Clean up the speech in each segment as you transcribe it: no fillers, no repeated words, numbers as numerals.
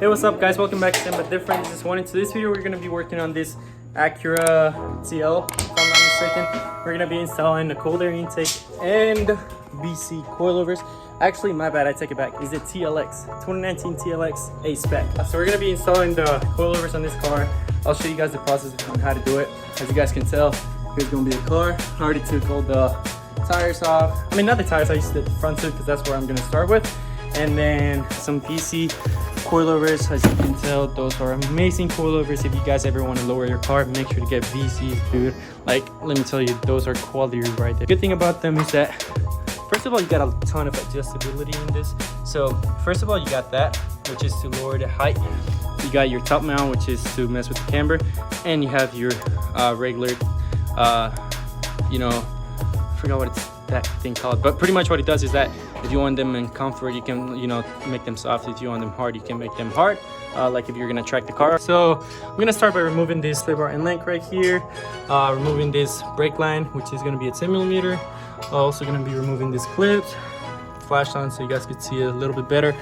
Hey, what's up guys, welcome back to But Different. This is one. Into this video we're going to be working on this Acura TL, if I'm not mistaken. We're going to be installing the cold air intake and BC coilovers. Actually, my bad, I take it back. It's a TLX, 2019 TLX A spec. So we're going to be installing the coilovers on this car. I'll show you guys the process on how to do it. As you guys can tell, here's going to be the car. I already took all the tires off. I mean, not the tires, I used the front tube because that's where I'm going to start with. And then some BC coilovers. As you can tell, those are amazing coilovers. If you guys ever want to lower your car, make sure to get BCs, dude. Like, let me tell you, those are quality right there. Good thing about them is that, first of all, you got a ton of adjustability in this. So first of all, you got that, which is to lower the height. You got your top mount, which is to mess with the camber, and you have your regular you know, I forgot what it's that thing called, but pretty much what it does is that if you want them in comfort, you can, you know, make them soft. If you want them hard, you can make them hard, like if you're gonna track the car. So I'm gonna start by removing this sway bar and link right here, removing this brake line, which is gonna be a 10mm. Also gonna be removing this clip, flash on so you guys could see a little bit better.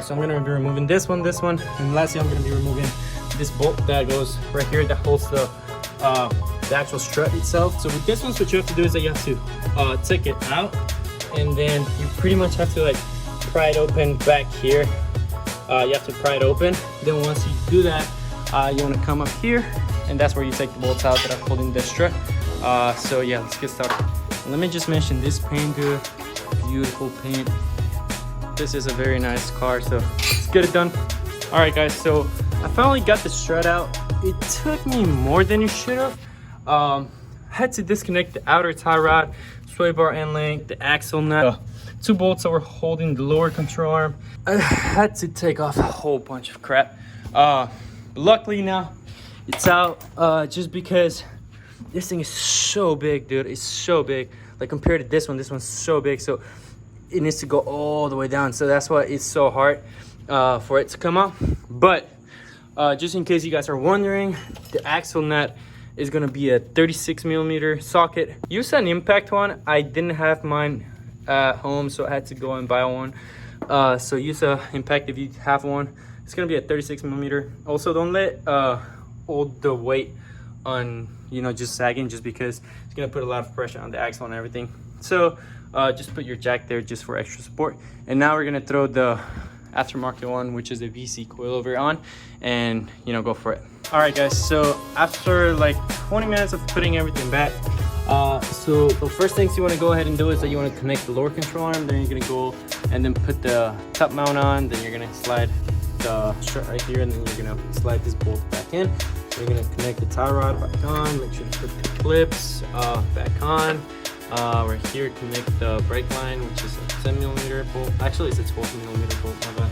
So I'm gonna be removing this one, and lastly I'm gonna be removing this bolt that goes right here that holds the actual strut itself. So with this one, what you have to do is that you have to take it out, and then you pretty much have to like pry it open back here. You have to pry it open. Then once you do that, you want to come up here, and that's where you take the bolts out that are holding the strut. So yeah, let's get started. Let me just mention this paint, dude. Beautiful paint. This is a very nice car, so let's get it done. All right guys, so I finally got the strut out. It took me more than it should have. I had to disconnect the outer tie rod, sway bar end link, the axle nut, two bolts that were holding the lower control arm. I had to take off a whole bunch of crap. Luckily now it's out, just because this thing is so big, dude. It's so big. Like compared to this one's so big, so it needs to go all the way down. So that's why it's so hard for it to come out. But just in case you guys are wondering, the axle nut is gonna be a 36mm socket. Use an impact one. I didn't have mine at home, so I had to go and buy one. So use a impact if you have one. It's gonna be a 36mm. Also, don't let all the weight on, you know, just sagging, just because it's gonna put a lot of pressure on the axle and everything. So just put your jack there just for extra support. And now we're gonna throw the aftermarket one, which is a VC coilover on, and you know, go for it. All right guys, so after like 20 minutes of putting everything back, so the first things you want to go ahead and do is that you want to connect the lower control arm. Then you're going to go and then put the top mount on. Then you're going to slide the strut right here, and then you're going to slide this bolt back in. You're going to connect the tie rod back on. Make sure to put the clips back on. Right here, connect the brake line, which is a 10mm bolt. Actually, it's a 12mm bolt, my bad.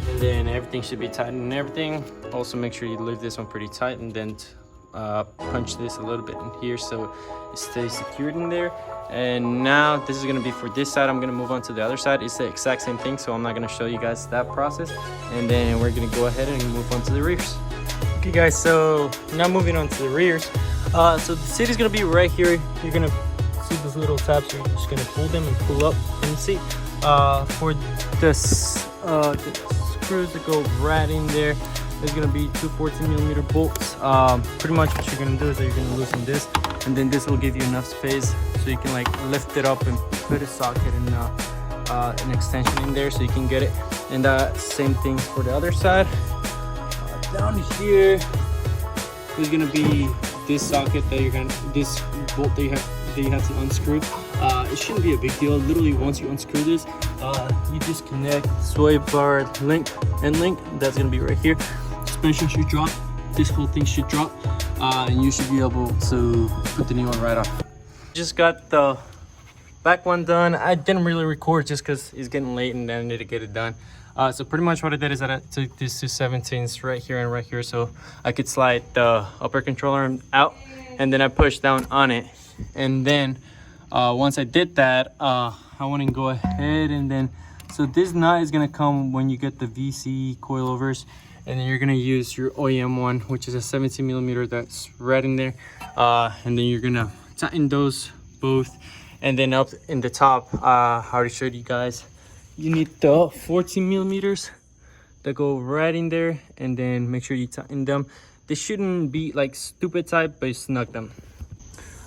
And then everything should be tightened and everything. Also, make sure you leave this one pretty tight, and then punch this a little bit in here so it stays secured in there. And now this is going to be for this side. I'm going to move on to the other side. It's the exact same thing, so I'm not going to show you guys that process. And then we're going to go ahead and move on to the rears. Okay guys, so now moving on to the rears. So the seat is going to be right here. You're going to see those little tabs, so you're just going to pull them and pull up in the seat. For the screws that go right in there, there's going to be two 14mm bolts. Pretty much what you're going to do is that you're going to loosen this, and then this will give you enough space so you can like lift it up and put a socket and an extension in there so you can get it. And same thing for the other side. Down here there's going to be this socket that you're going to, this bolt that you have to unscrew. It shouldn't be a big deal. Literally, once you unscrew this, you just connect sway bar link and link. That's gonna be right here. Suspension should drop. This whole thing should drop, and you should be able to put the new one right on. Just got the back one done. I didn't really record just because it's getting late and I need to get it done. So pretty much what I did is that I took these two 17s right here and right here, so I could slide the upper controller arm out, and then I pushed down on it. And then once I did that, I want to go ahead and then, so this nut is going to come when you get the VC coilovers, and then you're going to use your OEM one, which is a 17mm that's right in there, and then you're going to tighten those both. And then up in the top, I already showed you guys, you need the 14mm that go right in there, and then make sure you tighten them. They shouldn't be like stupid tight, but you snug them.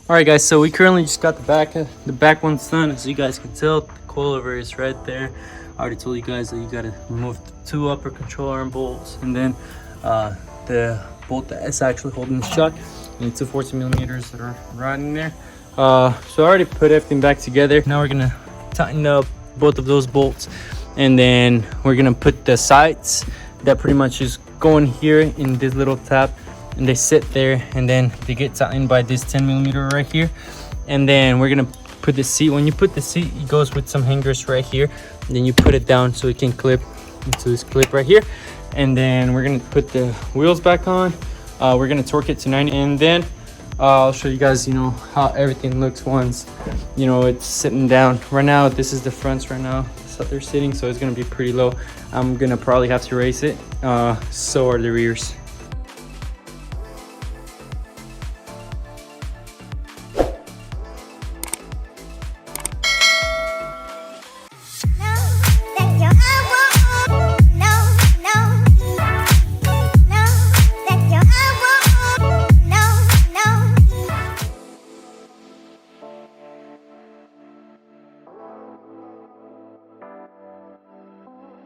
All right, guys, so we currently just got the back one's done. As you guys can tell, the coilover is right there. I already told you guys that you gotta remove the 2 upper control arm bolts, and then the bolt that is actually holding the shock, and the 2 14mm that are right in there. So I already put everything back together. Now we're gonna tighten up both of those bolts, and then we're gonna put the sights that pretty much is going here in this little tab, and they sit there, and then they get tightened by this 10mm right here. And then we're gonna put the seat. When you put the seat, it goes with some hangers right here, and then you put it down so it can clip into this clip right here. And then we're gonna put the wheels back on. We're gonna torque it to 90, and then I'll show you guys, you know, how everything looks once, you know, it's sitting down. Right now, this is the fronts right now. That's how they're sitting, so it's gonna be pretty low. I'm gonna probably have to raise it. So are the rears.